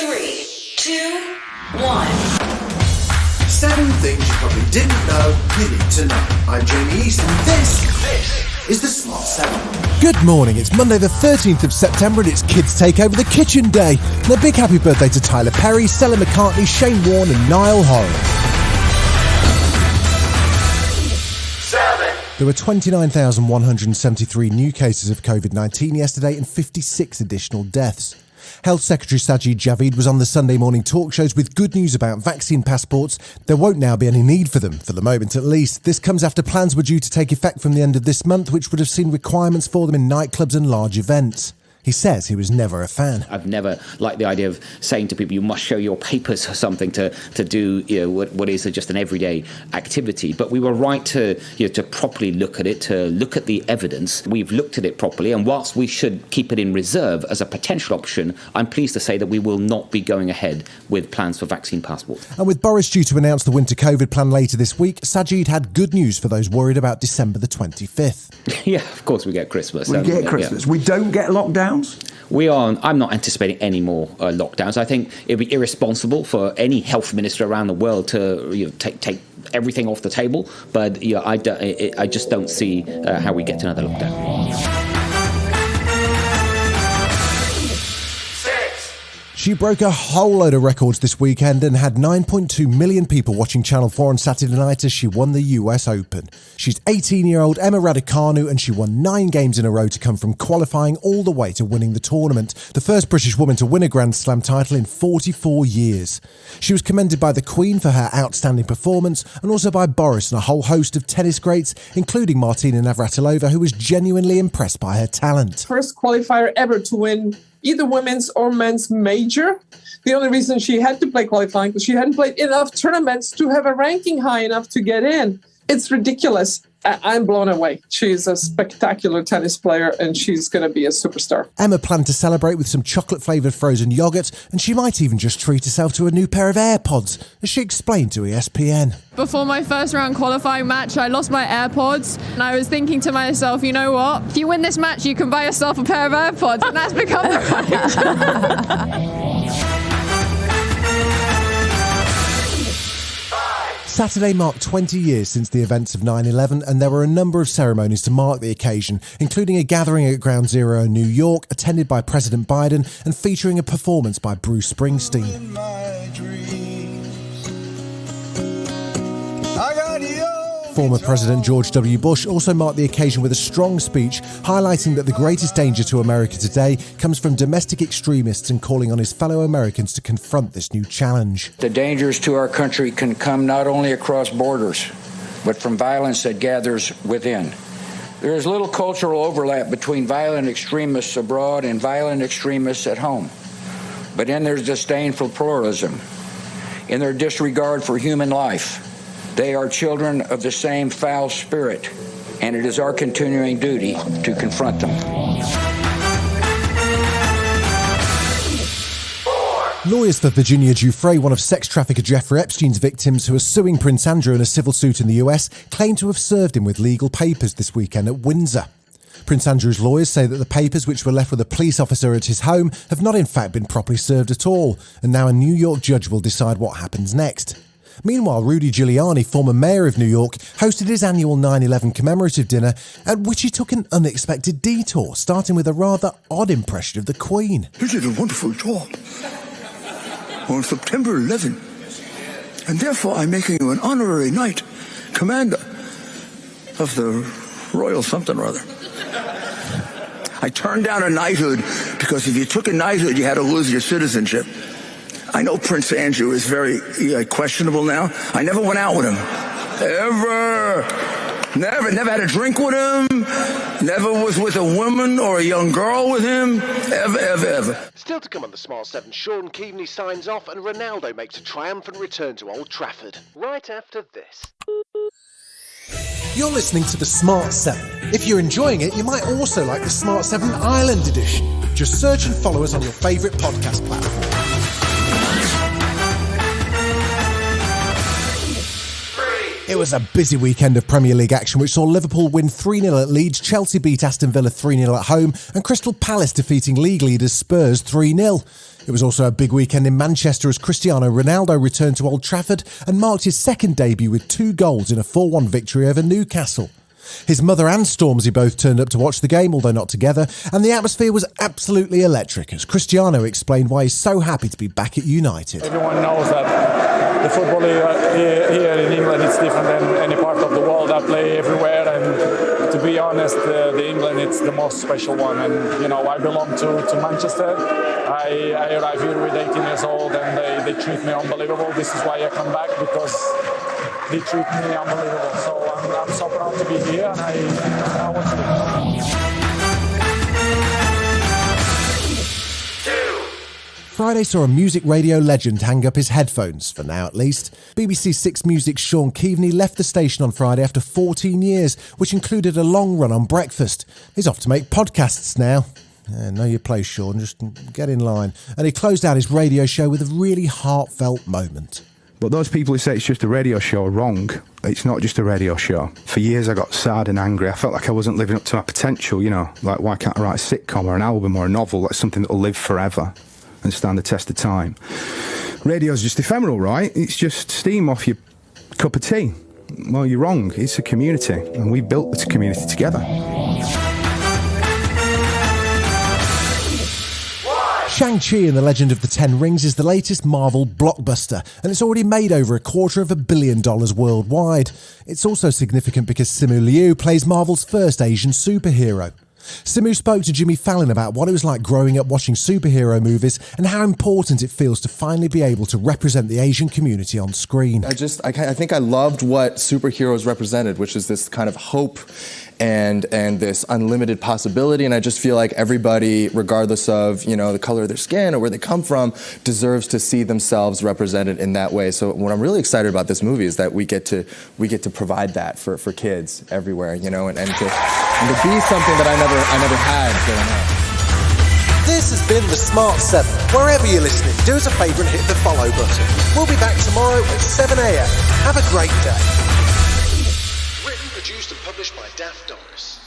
3, 2, 1. 7 things you probably didn't know you need to know. I'm Jamie East, and this is the Smart 7. Good morning, it's Monday the 13th of September and it's Kids Take Over the Kitchen Day. And a big happy birthday to Tyler Perry, Stella McCartney, Shane Warne and Niall Horan. There were 29,173 new cases of COVID-19 yesterday and 56 additional deaths. Health Secretary Sajid Javid was on the Sunday morning talk shows with good news about vaccine passports. There won't now be any need for them, for the moment at least. This comes after plans were due to take effect from the end of this month, which would have seen requirements for them in nightclubs and large events. He says he was never a fan. I've never liked the idea of saying to people, you must show your papers or something to do what is just an everyday activity. But we were right to properly look at it, to look at the evidence. We've looked at it properly, and whilst we should keep it in reserve as a potential option, I'm pleased to say that we will not be going ahead with plans for vaccine passports. And with Boris due to announce the winter COVID plan later this week, Sajid had good news for those worried about December the 25th. Yeah, of course we get Christmas. We get Christmas. Yeah. We don't get lockdowns? I'm not anticipating any more lockdowns. I think it would be irresponsible for any health minister around the world to take everything off the table. But I just don't see how we get to another lockdown. She broke a whole load of records this weekend and had 9.2 million people watching Channel 4 on Saturday night as she won the US Open. She's 18-year-old Emma Raducanu and she won 9 games in a row to come from qualifying all the way to winning the tournament, the first British woman to win a Grand Slam title in 44 years. She was commended by the Queen for her outstanding performance and also by Boris and a whole host of tennis greats, including Martina Navratilova, who was genuinely impressed by her talent. First qualifier ever to win either women's or men's major. The only reason she had to play qualifying because she hadn't played enough tournaments to have a ranking high enough to get in. It's ridiculous. I'm blown away. She's a spectacular tennis player and she's going to be a superstar. Emma planned to celebrate with some chocolate-flavoured frozen yoghurt and she might even just treat herself to a new pair of AirPods, as she explained to ESPN. Before my first round qualifying match, I lost my AirPods and I was thinking to myself, you know what? If you win this match, you can buy yourself a pair of AirPods, and that's become the right. Saturday marked 20 years since the events of 9/11 and there were a number of ceremonies to mark the occasion, including a gathering at Ground Zero in New York, attended by President Biden and featuring a performance by Bruce Springsteen. Former President George W. Bush also marked the occasion with a strong speech highlighting that the greatest danger to America today comes from domestic extremists and calling on his fellow Americans to confront this new challenge. The dangers to our country can come not only across borders, but from violence that gathers within. There is little cultural overlap between violent extremists abroad and violent extremists at home. But in their disdain for pluralism, in their disregard for human life, they are children of the same foul spirit, and it is our continuing duty to confront them. Lawyers for Virginia Giuffre, one of sex trafficker Jeffrey Epstein's victims who are suing Prince Andrew in a civil suit in the US, claim to have served him with legal papers this weekend at Windsor. Prince Andrew's lawyers say that the papers, which were left with a police officer at his home, have not in fact been properly served at all, and now a New York judge will decide what happens next. Meanwhile, Rudy Giuliani, former mayor of New York, hosted his annual 9/11 commemorative dinner, at which he took an unexpected detour, starting with a rather odd impression of the Queen. You did a wonderful job on September 11, and therefore I'm making you an honorary knight, commander of the Royal something or other. I turned down a knighthood because if you took a knighthood, you had to lose your citizenship. I know Prince Andrew is very questionable now. I never went out with him. Ever. Never had a drink with him. Never was with a woman or a young girl with him. Ever. Still to come on the Smart 7, Sean Keaveney signs off and Ronaldo makes a triumphant return to Old Trafford. Right after this. You're listening to the Smart 7. If you're enjoying it, you might also like the Smart 7 Ireland edition. Just search and follow us on your favourite podcast platform. It was a busy weekend of Premier League action which saw Liverpool win 3-0 at Leeds, Chelsea beat Aston Villa 3-0 at home and Crystal Palace defeating league leaders Spurs 3-0. It was also a big weekend in Manchester as Cristiano Ronaldo returned to Old Trafford and marked his second debut with 2 goals in a 4-1 victory over Newcastle. His mother and Stormzy both turned up to watch the game, although not together, and the atmosphere was absolutely electric as Cristiano explained why he's so happy to be back at United. Everyone knows that the football here in England is different than any part of the world. I play everywhere, and to be honest, the England it's the most special one. And you know, I belong to Manchester. I arrived here with 18 years old, and they treat me unbelievable. This is why I come back, because they treat me unbelievable. So I'm so proud to be here, and I want to be. Friday saw a music radio legend hang up his headphones, for now at least. BBC Six Music's Sean Keaveney left the station on Friday after 14 years, which included a long run on breakfast. He's off to make podcasts now. Know your place, Sean, just get in line. And he closed out his radio show with a really heartfelt moment. But those people who say it's just a radio show are wrong. It's not just a radio show. For years I got sad and angry. I felt like I wasn't living up to my potential, you know. Like, why can't I write a sitcom or an album or a novel? That's something that will live forever and stand the test of time. Radio's just ephemeral, right? It's just steam off your cup of tea. Well, you're wrong. It's a community, and we built this community together. Shang-Chi and the Legend of the Ten Rings is the latest Marvel blockbuster, and it's already made over $250 million worldwide. It's also significant because Simu Liu plays Marvel's first Asian superhero. Simu spoke to Jimmy Fallon about what it was like growing up watching superhero movies and how important it feels to finally be able to represent the Asian community on screen. I think I loved what superheroes represented, which is this kind of hope and this unlimited possibility. And I just feel like everybody, regardless of, you know, the color of their skin or where they come from, deserves to see themselves represented in that way. So what I'm really excited about this movie is that we get to provide that for kids everywhere, you know, and to be something that I never had growing up. This has been The Smart 7. Wherever you're listening, do us a favour and hit the follow button. We'll be back tomorrow at 7 a.m. Have a great day. Written, produced and published by Daft Doris.